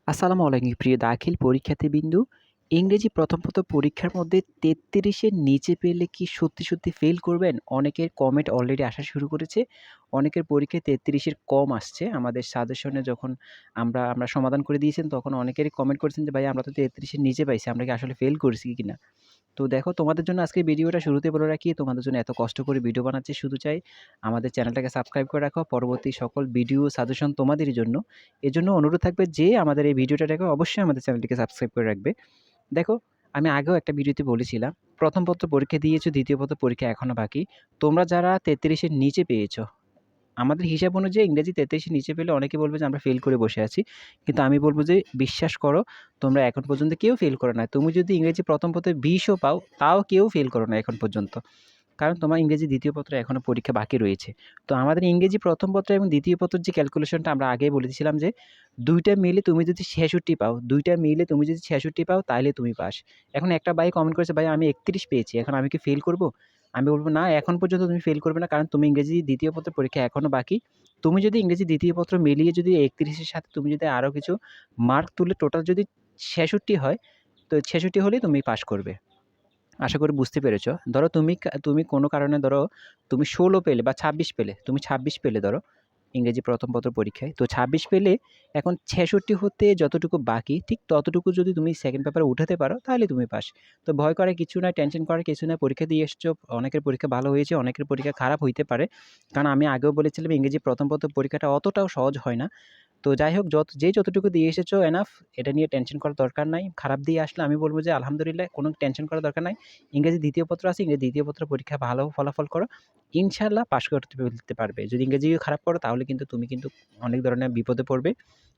আসসালামু আলাইকুম প্রিয় দাখিল পরীক্ষার্থীবৃন্দু। ইংরেজি প্রথম পরীক্ষার মধ্যে ৩৩ এর নিচে পেলে কি সত্যি ফেইল করবেন? অনেকের কমেন্ট অলরেডি আসা শুরু করেছে। অনেকের পরীক্ষায় ৩৩ এর কম আসছে। আমাদের সাজেশনে যখন আমরা সমাধান করে দিয়েছেন তখন অনেকেরই কমেন্ট করেছেন যে, "ভাই আমরা তো ৩৩ এর নিচে পাইছি। আমরা কি আসলে ফেইল করছি কিনা?" তো দেখো তোমাদের জন্য আজকে ভিডিওটা শুরুতে বলে রাখি, তোমাদের জন্য এত কষ্ট করে ভিডিও বানাচ্ছি শুধু চাই আমাদের চ্যানেলটাকে সাবস্ক্রাইব করে রাখো। পরবর্তী সকল ভিডিও সাজেশন তোমাদেরই জন্য। এজন্য অনুরোধ থাকবে যে আমাদের এই ভিডিওটা দেখো অবশ্যই আমাদের চ্যানেলটিকে সাবস্ক্রাইব করে রাখবে। দেখো আমি আগেও একটা ভিডিওতে বলেছিলাম, প্রথম পত্র পরীক্ষা দিয়েছো, দ্বিতীয় পত্র পরীক্ষা এখনো বাকি। তোমরা যারা ৩৩ এর নিচে পেয়েছো, আমাদের হিসাব অনুযায়ী ইংরেজি ৩৩ এর নিচে পেলে অনেকে বলবে যে আমরা ফেল করে বসে আছি। কিন্তু আমি বলব যে বিশ্বাস করো, তোমরা এখন পর্যন্ত কেউ ফেল করো নাই। তুমি যদি ইংরেজি প্রথম পত্রে ২০ ও পাও, তাও কেউ ফেল করো না এখন পর্যন্ত। কারণ তোমার ইংরেজি দ্বিতীয় পত্রে এখনো পরীক্ষা বাকি রয়েছে। তো আমাদের ইংরেজি প্রথম পত্র এবং দ্বিতীয় পত্রের যে ক্যালকুলেশনটা আমরা আগেই বলে দিয়েছিলাম যে ২ টা মিলে তুমি যদি ৬৬ পাও, ২ টা মিলে তুমি যদি ৬৬ পাও তাইলে তুমি পাস। এখন একটা ভাই কমেন্ট করেছে, "ভাই আমি ৩১ পেয়েছি। এখন আমি কি ফেল করব?" আমি বলব, "না, এখন পর্যন্ত তুমি ফেল করবে না। কারণ তুমি ইংরেজি দ্বিতীয় পত্রের পরীক্ষা এখনো বাকি। তুমি যদি ইংরেজি দ্বিতীয় পত্র মিলিয়ে যদি ৩১ এর সাথে তুমি যদি আরো কিছু মার্ক তুলে টোটাল যদি ৬৬ হয়, তো ৬৬ হলেই তুমি পাস করবে।" আশা করি বুঝতে পেরেছো। ধরো তুমি কোনো কারণে ধরো তুমি ১৬ পেলে বা ২৬ পেলে, তুমি ২৬ পেলে ধরো ইংরেজি প্রথম পত্র পরীক্ষায়। তো ২৬ পেলে এখন ৬৬ হতে যতটুকু বাকি ঠিক ততটুকু যদি তুমি সেকেন্ড পেপারে উঠাতে পারো তাহলে তুমি পাস। তো ভয় করার কিছু নাই, টেনশন করার কিছু নাই। পরীক্ষা দিয়ে এসছো, অনেকের পরীক্ষা ভালো হয়েছে, অনেকের পরীক্ষা খারাপ হইতে পারে। কারণ আমি আগেও বলেছিলাম ইংরেজি প্রথম পত্র পরীক্ষাটা অতটাও সহজ হয় না। তো যাই হোক যে যতটুকু দিয়ে এসেছো এনাফ, এটা নিয়ে টেনশন করার দরকার নাই। খারাপ দিয়ে আসলে আমি বলব যে আলহামদুলিল্লাহ, কোনো টেনশন করার দরকার নাই। ইংরেজি দ্বিতীয় পত্র আছে, ইংরেজি দ্বিতীয় পত্র পরীক্ষা ভালো ফলাফল করো। ইনশাআল্লাহ পাস করতে ফেলতে পারবে। যদি ইংরেজিও খারাপ করো তাহলে কিন্তু তুমি কিন্তু অনেক ধরনের বিপদে পড়বে,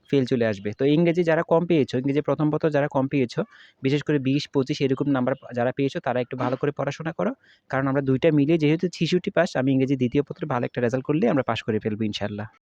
ফেল চলে আসবে। তো ইংরেজি যারা কম পেয়েছো, ইংরেজি প্রথম পত্র যারা কম পেয়েছো, বিশেষ করে ২০, ২৫ এরকম নাম্বার যারা পেয়েছো তারা একটু ভালো করে পড়াশোনা করো। কারণ আমরা ২ টা মিলিয়ে যেহেতু ৬৬ পাস, আমি ইংরেজি দ্বিতীয় পত্রে ভালো একটা রেজাল্ট করলেই আমরা পাস করে ফেলব ইনশাআল্লাহ।